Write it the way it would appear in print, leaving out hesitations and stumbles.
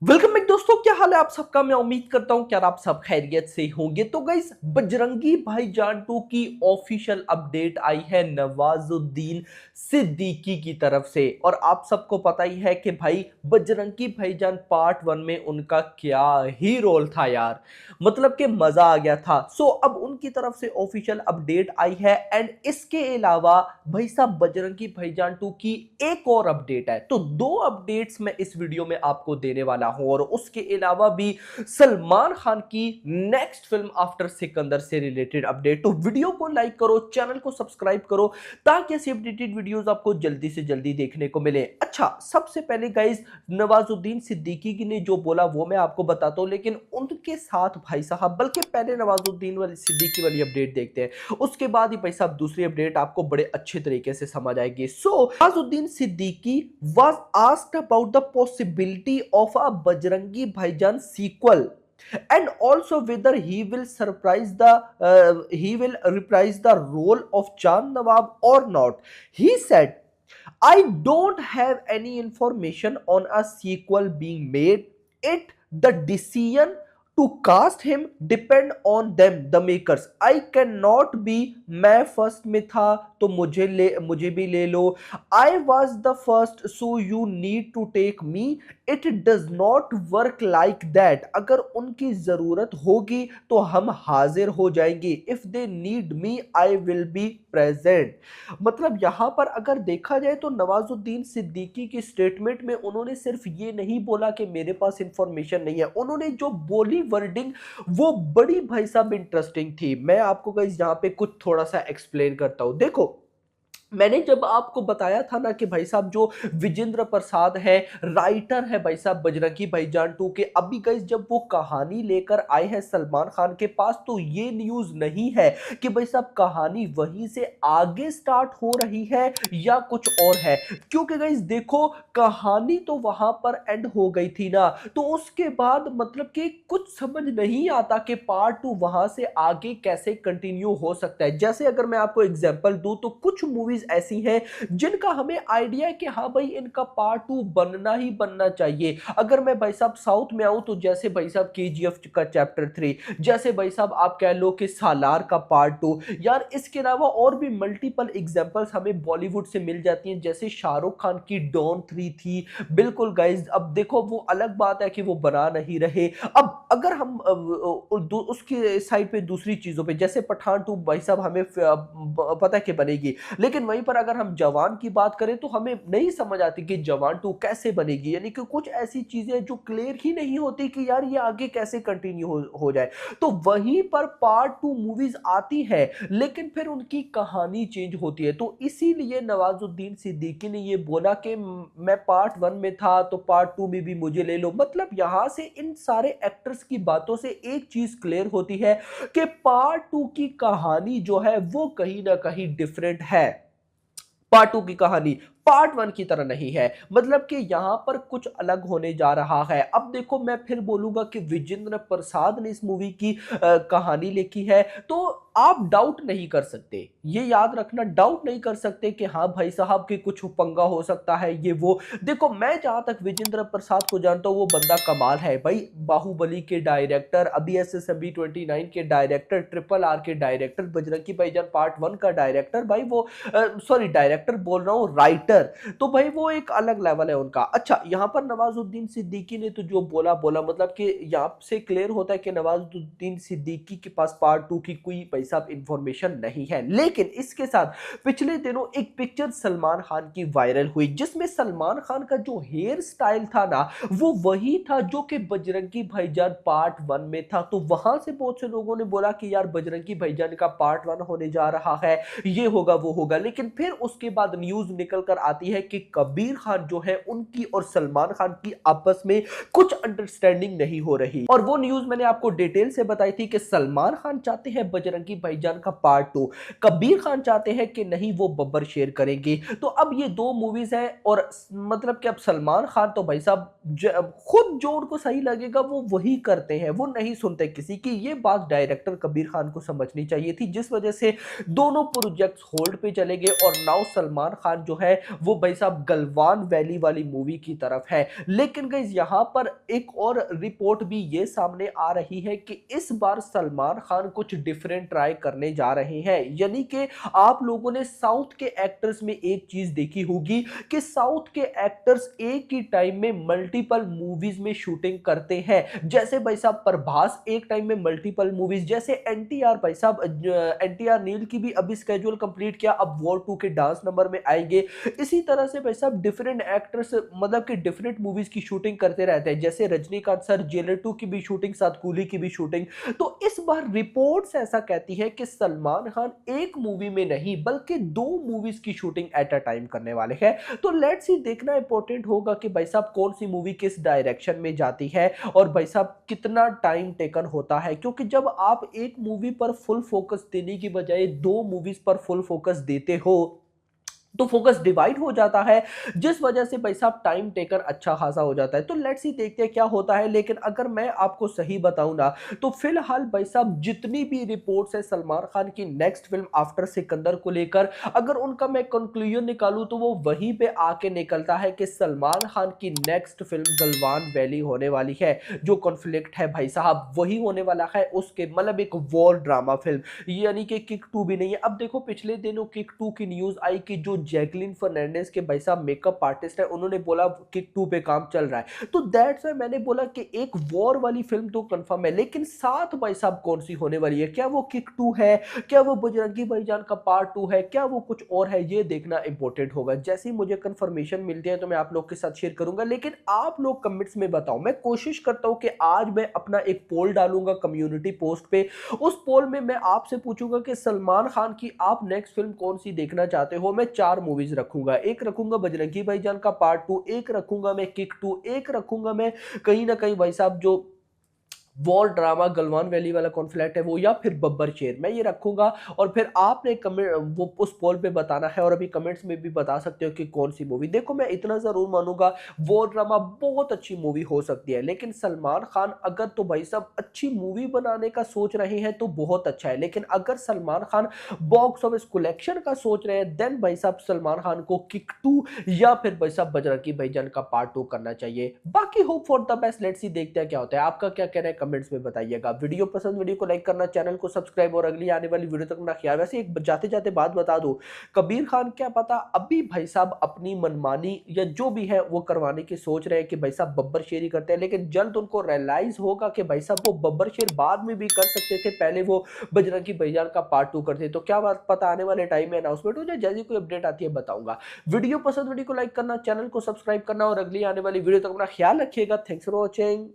Welcome back दोस्तों, क्या हाल है आप सबका। मैं उम्मीद करता हूं कि यार आप सब खैरियत से होंगे। तो गाइस, बजरंगी भाईजान 2 की ऑफिशियल अपडेट आई है नवाजुद्दीन सिद्दीकी की तरफ से। और आप सबको पता ही है कि भाई बजरंगी भाईजान पार्ट 1 में उनका क्या ही रोल था यार, मतलब कि मजा आ गया था। सो अब उनकी तरफ से ऑफिशियल अपडेट आई है। एंड इसके अलावा भाई साहब बजरंगी भाईजान 2 की एक और अपडेट है। तो दो अपडेट्स मैं इस वीडियो में आपको देने वाला हूं। और उसके अलावा भी सलमान खान की नेक्स्ट फिल्म आफ्टर सिकंदर से रिलेटेड अपडेट। तो वीडियो को लाइक करो, चैनल को सब्सक्राइब करो, ताकि ऐसी अपडेटेड वीडियोस आपको जल्दी से जल्दी देखने को मिले। अच्छा, सबसे पहले गाइज, नवाजुद्दीन सिद्दीकी की ने जो बोला वो मैं आपको बताता हूं, लेकिन उनके साथ भाई साहब, बल्कि पहले नवाजुद्दीन वाली सिद्दीकी वाली अपडेट देखते हैं, उसके बाद ही भाई साहब दूसरी अपडेट आपको बड़े अच्छे तरीके से समझ आएगी। So Nawazuddin Siddiqui was asked about the possibility of a Bajrangi Bhaijaan sequel and also whether he will reprise the role of Chan Nawab or not. He said, I don't have any information on a sequel being made. The decision to cast him depend on them, the makers. I cannot be, मैं first में था तो मुझे भी ले लो। I was the first, so you need to take me. It does not work like that. अगर उनकी जरूरत होगी तो हम हाजिर हो जाएंगे। If they need me, I will be present. मतलब यहां पर अगर देखा जाए तो नवाजुद्दीन सिद्दीकी की स्टेटमेंट में उन्होंने सिर्फ ये नहीं बोला कि मेरे पास इंफॉर्मेशन नहीं है। उन्होंने जो बोली वर्डिंग, वो बड़ी भाई साहब इंटरेस्टिंग थी। मैं आपको गाइस यहां पे कुछ थोड़ा सा एक्सप्लेन करता हूं। देखो, मैंने जब आपको बताया था ना कि भाई साहब जो विजेंद्र प्रसाद है, राइटर है भाई साहब बजरंगी भाईजान 2 के, अभी गाइस जब वो कहानी लेकर आए हैं सलमान खान के पास, तो ये न्यूज नहीं है कि भाई साहब कहानी वहीं से आगे स्टार्ट हो रही है या कुछ और है। क्योंकि गाइस देखो, कहानी तो वहां पर एंड हो गई थी ना, तो उसके बाद मतलब कि कुछ समझ नहीं आता कि पार्ट 2 वहां से आगे कैसे कंटिन्यू हो सकता है। जैसे अगर मैं आपको एग्जांपल दूं, तो कुछ मूवीज ऐसी हैं जिनका हमें आइडिया है कि हाँ भाई इनका पार्ट 2 बनना ही बनना चाहिए। अगर मैं भाई साहब साउथ में आऊं, तो जैसे भाई साहब केजीएफ का चैप्टर 3, जैसे भाई साहब आप कह लो कि सालार का पार्ट 2। यार इसके अलावा और भी मल्टीपल एग्जांपल्स हमें बॉलीवुड से मिल जाती हैं, जैसे शाहरुख खान की डॉन 3 थी। बिल्कुल गाइज, अब देखो वो अलग बात है कि वो बना नहीं रहे। अब अगर हम उसके साइड पे दूसरी चीजों पे, जैसे पठान 2 भाई साहब हमें पता है कि बनेगी, लेकिन वहीं पर अगर हम जवान की बात करें तो हमें नहीं समझ आती कि जवान 2 कैसे बनेगी। यानी कि कुछ ऐसी चीजें जो क्लियर ही नहीं होती कि यार ये आगे कैसे कंटिन्यू हो जाए। तो वहीं पर पार्ट 2 मूवीज आती है, लेकिन फिर उनकी कहानी चेंज होती है। तो इसीलिए नवाजुद्दीन सिद्दीकी ने ये बोला कि मैं पार्ट 1 में था तो पार्ट 2 में भी मुझे ले लो। मतलब यहां से इन सारे एक्टर्स की बातों से एक चीज क्लियर होती है कि पार्ट 2 की कहानी जो है वो कहीं ना कहीं डिफरेंट है। पार्ट 2 की कहानी पार्ट 1 की तरह नहीं है। मतलब कि यहां पर कुछ अलग होने जा रहा है। अब देखो, मैं फिर बोलूंगा कि विजेंद्र प्रसाद ने इस मूवी की कहानी लिखी है, तो आप डाउट नहीं कर सकते, ये याद रखना, डाउट नहीं कर सकते कि हाँ भाई साहब के कुछ पंगा हो सकता है ये वो। देखो, मैं जहां तक विजेंद्र प्रसाद को जानता हूं, वो बंदा कमाल है भाई। बाहुबली के डायरेक्टर, अभी SSMB 29 के डायरेक्टर, RRR के डायरेक्टर, बजरंगी भाईजान पार्ट 1 का डायरेक्टर, भाई वो सॉरी डायरेक्टर बोल रहा हूँ, राइटर। तो भाई वो एक अलग लेवल है उनका। अच्छा, यहाँ पर नवाजुद्दीन सिद्दीकी ने तो जो बोला बोला, मतलब कि यहाँ से क्लियर होता है कि नवाजुद्दीन सिद्दीकी के पास पार्ट 2 की कोई पैसा इंफॉर्मेशन नहीं है। लेकिन इसके साथ पिछले दिनों एक पिक्चर सलमान खान की वायरल हुई, जिसमें सलमान खान का जो हेयर स्टाइल था ना, वो वही था जो कि बजरंगी भाईजान पार्ट 1 में था। तो वहां से बहुत से लोगों ने बोला कि यार बजरंगी भाईजान का पार्ट 1 होने जा रहा है, ये होगा वो होगा। लेकिन फिर उसके बाद न्यूज निकल कर आती है कि कबीर खान जो है, उनकी और सलमान खान की आपस में कुछ अंडरस्टैंडिंग नहीं हो रही। और वो न्यूज मैंने आपको डिटेल से बताई थी कि सलमान खान चाहते हैं बजरंगी भाईजान का पार्ट 2, कबीर खान चाहते हैं कि नहीं वो बब्बर शेयर करेंगे। तो अब ये दो मूवीज है, और मतलब कि अब सलमान खान तो भाई साहब खुद जो उनको सही लगेगा वो वही करते हैं, वो नहीं सुनते किसी की। ये बात डायरेक्टर कबीर खान को समझनी चाहिए थी, जिस वजह से दोनों प्रोजेक्ट्स होल्ड पे चले गए। और नाउ सलमान खान जो है वो भाई साहब गलवान वैली वाली मूवी की तरफ है। लेकिन गाइस यहाँ पर एक और रिपोर्ट भी ये सामने आ रही है कि इस बार सलमान खान कुछ डिफरेंट ट्राई करने जा रहे हैं। यानी कि आप लोगों ने साउथ के एक्टर्स में एक चीज देखी होगी कि साउथ के एक्टर्स एक ही टाइम में मल्टीपल मूवीज में शूटिंग करते हैं। जैसे भाई साहब प्रभास एक टाइम में मल्टीपल मूवीज, जैसे एनटीआर भाई साहब, एनटीआर नील की भी अभी स्केड्यूल कंप्लीट किया, अब वॉर 2 के डांस नंबर में आएंगे। इसी तरह से भाई साहब डिफरेंट एक्टर्स मतलब कि डिफरेंट मूवीज की शूटिंग करते रहते हैं। जैसे रजनीकांत सर जेलर 2 की भी शूटिंग, साथ कूली की भी शूटिंग। तो इस बार रिपोर्ट्स ऐसा कहती है कि सलमान खान एक मूवी में नहीं बल्कि 2 मूवीज की शूटिंग एट अ टाइम करने वाले हैं। तो लेट्स सी, देखना इंपॉर्टेंट होगा कि भाई साहब कौन सी मूवी किस डायरेक्शन में जाती है और भाई साहब कितना टाइम टेकन होता है। क्योंकि जब आप एक मूवी पर फुल फोकस देने की बजाय 2 मूवीज पर फुल फोकस देते हो तो फोकस डिवाइड हो जाता है, जिस वजह से भाई साहब टाइम टेकर अच्छा खासा हो जाता है। तो लेट्स ही देखते हैं क्या होता है। लेकिन अगर मैं आपको सही बताऊं ना, तो फिलहाल भाई साहब जितनी भी रिपोर्ट्स है सलमान खान की नेक्स्ट फिल्म आफ्टर सिकंदर को लेकर, अगर उनका मैं कंक्लूजन निकालूं तो वो वहीं पे आके निकलता है कि सलमान खान की नेक्स्ट फिल्म गलवान वैली होने वाली है। जो कॉन्फ्लिक्ट है भाई साहब वही होने वाला है, उसके मतलब एक वॉर ड्रामा फिल्म, यानी कि किक 2 भी नहीं है। अब देखो पिछले दिनों किक 2 की न्यूज आई कि जो जैकलिन फर्नांडिस के भाई साहब मेकअप आर्टिस्ट है, उन्होंने बोला किक 2 पे काम चल रहा है। तो दैट्स व्हाई मैंने बोला कि एक वॉर वाली फिल्म तो कंफर्म है, लेकिन साथ भाई साहब कौन सी होने वाली है? क्या वो किक 2 है, क्या वो बजरंगी भाईजान का पार्ट 2 है, क्या वो कुछ और है? ये देखना इंपॉर्टेंट होगा। जैसे ही मुझे कंफर्मेशन मिलती है तो मैं आप लोग के साथ शेयर करूंगा। लेकिन आप लोग कमेंट्स में बताओ। मैं कोशिश करता हूं कि आज मैं अपना एक पोल डालूंगा कम्युनिटी पोस्ट पे। उस पोल में मैं आपसे पूछूंगा कि सलमान खान की आप नेक्स्ट फिल्म कौन सी देखना चाहते हो। मैं 4 मूवीज रखूंगा, एक रखूंगा बजरंगी भाईजान का पार्ट 2, एक रखूंगा मैं किक 2, एक रखूंगा मैं कहीं ना कहीं भाई साहब जो वॉर ड्रामा गलवान वैली वाला कॉन्फ्लिक्ट है वो, या फिर बब्बर शेर, मैं ये रखूंगा। और फिर आपने कमेंट वो उस पोल पे बताना है, और अभी कमेंट्स में भी बता सकते हो कि कौन सी मूवी। देखो मैं इतना जरूर मानूंगा, वॉर ड्रामा बहुत अच्छी मूवी हो सकती है, लेकिन सलमान खान अगर तो भाई साहब अच्छी मूवी बनाने का सोच रहे हैं तो बहुत अच्छा है। लेकिन अगर Salman Khan box office collection का सोच रहे हैं, देन भाई साहब सलमान खान को किक 2 या फिर भाई साहब बजरंगी भाईजान का पार्ट 2 करना चाहिए। बाकी hope for the best, let's see देखते हैं क्या होता है। आपका क्या कहना है कमेंट्स में बताइएगा। वीडियो पसंद, वीडियो को लाइक करना, चैनल को सब्सक्राइब और अगली आने वाली वीडियो तक ना ख्याल। वैसे एक जाते जाते बात बता दो, कबीर खान क्या पता अभी भाई साहब अपनी मनमानी या जो भी है वो करवाने की सोच रहे हैं कि भाई साहब बब्बर शेरी करते हैं, लेकिन जल्द उनको रियलाइज होगा कि भाई साहब वो बब्बर शेर बाद में भी कर सकते थे, पहले वो बजरंगी भाईजान का पार्ट 2 करते। तो क्या बात पता आने वाले टाइम में अनाउंसमेंट हो जाए, जैसी कोई अपडेट आती है बताऊंगा। वीडियो पसंद, वीडियो को लाइक करना, चैनल को सब्सक्राइब करना और अगली आने वाली वीडियो तक अपना ख्याल रखिएगा। Thanks for watching.